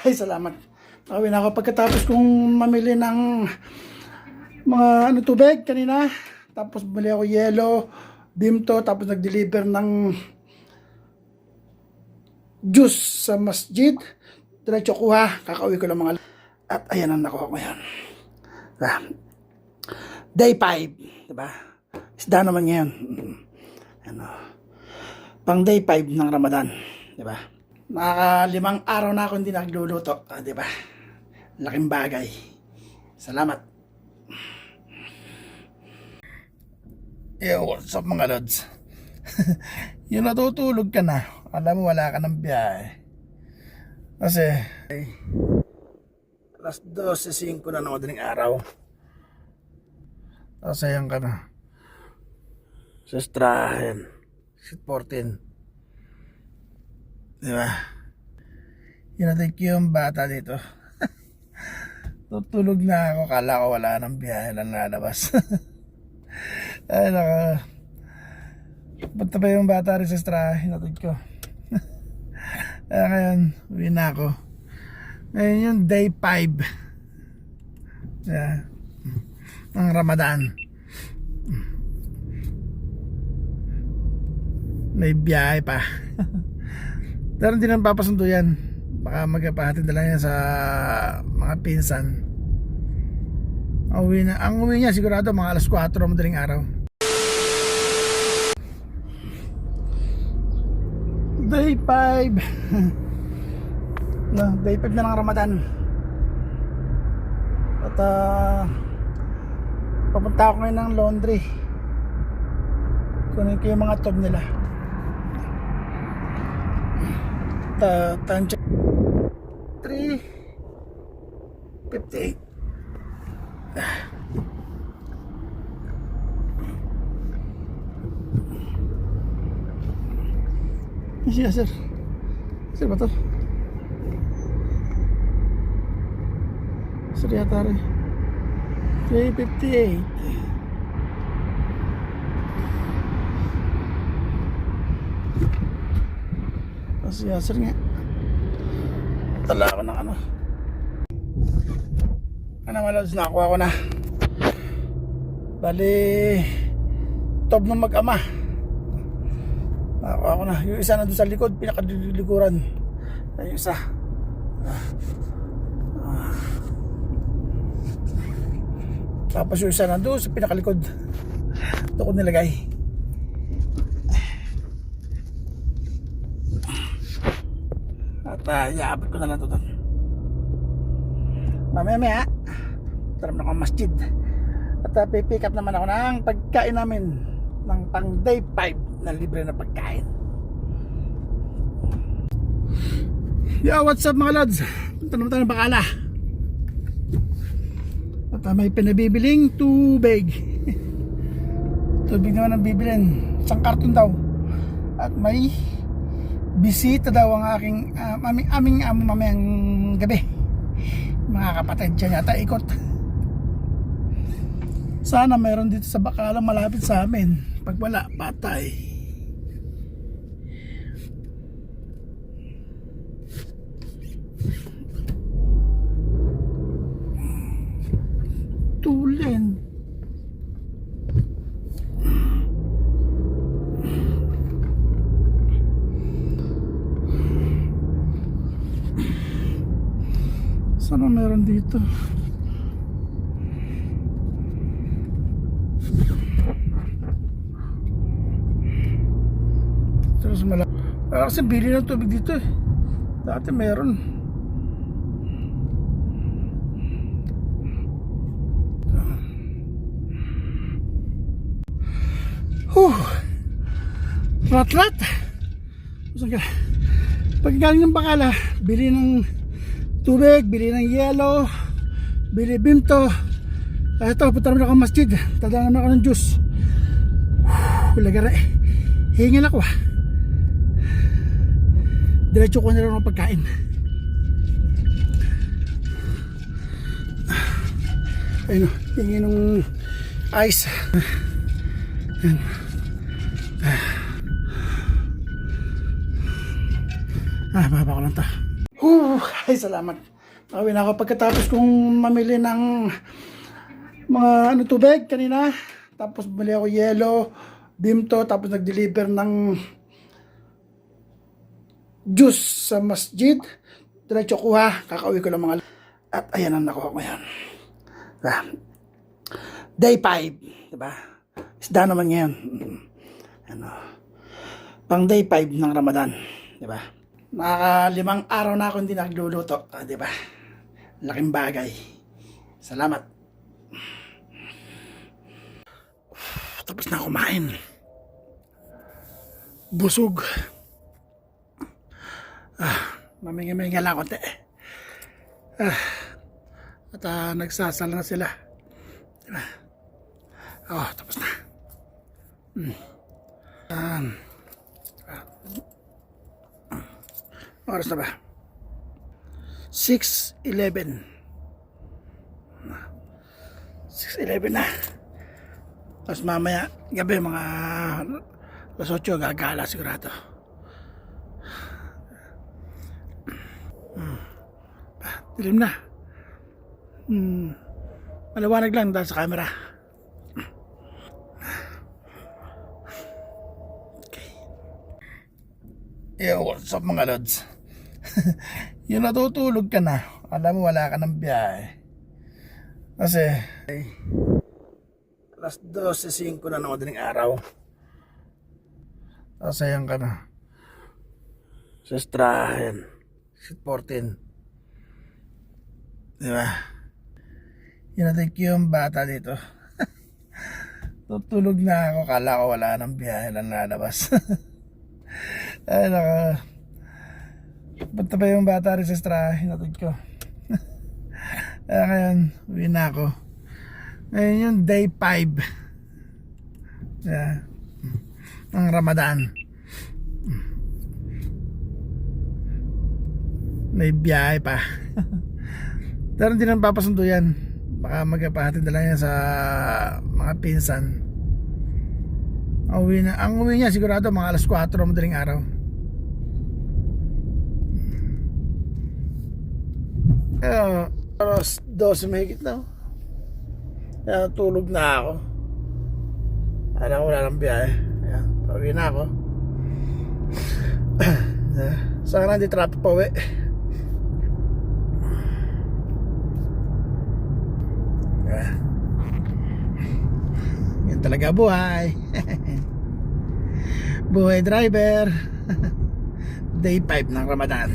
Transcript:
Ay, salamat. Nakawin ako pagkatapos kong mamili ng mga tubig kanina. Tapos bumili ako yelo, bimto, tapos nag-deliver ng juice sa masjid. Diretso kuha, kakauwi ko lang mga. At ayan ang nakuha ko ngayon. Day 5, diba? Isda naman ngayon. Ano, pang day 5 ng Ramadan, diba? Nakaka 5 araw na ako hindi nagluluto, diba? Laking bagay. Salamat. Yo, what's up mga lods? Yung natutulog ka na, alam mo wala ka ng biyahe. Kasi alas 12:05 na ng madaling araw. Sayang ka na. Sa Strahan 14. Diba? Yun yung bata dito. Tutulog na ako, kala ko wala ng biyahe lang lalabas. Ay naka. Punta pa yung bata rin sa Strahan, hinatid ko. Kaya ngayon, uwi na ako. Ngayon yung day 5. Yeah. Ng Ramadan. May biyahe pa. Pero hindi naman papasundo yan. Baka magpahatid na lang yan sa mga pinsan. Ang uwi niya sigurado mga alas 4 madaling araw. Day 5. No, day 5 na ng Ramadan. At papunta ako ngayon ng laundry. Kunin ko yung mga tub nila. Time check 3:58. Siya sir. Sir ba to? Sir yata rin 3:58. Siya sir nga. Tala ako ng ano. Ano malads, nakuha ko na. Bali tob ng mag-ama. Nakuha ko na. Yung isa nandun sa likod, pinakadilikuran. Yung isa. Tapos yung isa nandun sa pinakalikod. Ito ko nilagay. At iaabot ko na lang ito doon. Mamaya taram na ako masjid. At pipick up naman ako ng pagkain namin ng pang day 5 na libre na pagkain. Yo, what's up mga lads? Punta naman tayo ng Bacala. At may pinabibiling tubig. Tubig naman ang bibilin. Isang karton daw. At may bisita daw ang aming amo mamayang gabi. Mga kapatid siya yata ikot. Sana mayroon dito sa Bacala malapit sa amin. Pag wala, patay. Tulen. Sana meron dito. Terus malah kasi bili ng tubig dito eh. Dati meron. Rat-rat. Pag galing ng Bacala, bili ng tubig, bili ng yelo, bili bimto. Ito, punta naman ako ng masjid. Tadaan naman ako ng juice. Lagara eh. Hingin ako ah. Diretso ko na lang ng pagkain. Ayun o, hingin ng ice. Ayun. Baba ko lang ito. Ay, salamat. Nakawin ako pagkatapos kong mamili ng mga tubig kanina. Tapos bumili ako yelo, bimto, tapos nag-deliver ng juice sa masjid. Diretso kuha, kakauwi ko lang mga. At ayan ang nakuha ko ngayon. Day 5, diba? Isda naman ngayon. Ano, pang day 5 ng Ramadan, diba? Naka 5 araw na ako hindi nagluluto, diba? Laking bagay. Salamat. Tapos na kumain. Busog. Maminga-minga lang konti. At nagsasala na sila. Diba? Tapos na. Oras na ba? 6:11. 6:11 na. Tapos mamaya gabi mga alas 8 gagala sigurado. Dilim na. Maliwanag lang dahil sa camera. Okay. Yo, what's up mga lods? Yung natutulog ka na, alam mo wala ka ng biyahe. Kasi alas 12:05 na ng madaling araw. Sayang ka na. Sa Strahan, 14. Diba? Yun yung bata dito. Tutulog na ako, kala ko wala ng biyahe lang lalabas. Ay naka. Punta pa yung bata rin sa Strahan, hinatid ko. Kaya ngayon, uwi na ako. Ngayon yung day 5. Yeah. Ang Ramadan. May biyahe pa. Pero hindi naman papasundo yan. Baka magpahatid na lang yan sa mga pinsan. Ang uwi niya sigurado mga alas 4 madaling araw. Alas 12 mahigit na. Kaya tulog na ako. Alam ko wala ng biyahe. Ayan, pauwi na ako. Sana hindi traffic pa uwi. Yan talaga buhay. Buhay driver. Day 5 ng Ramadan.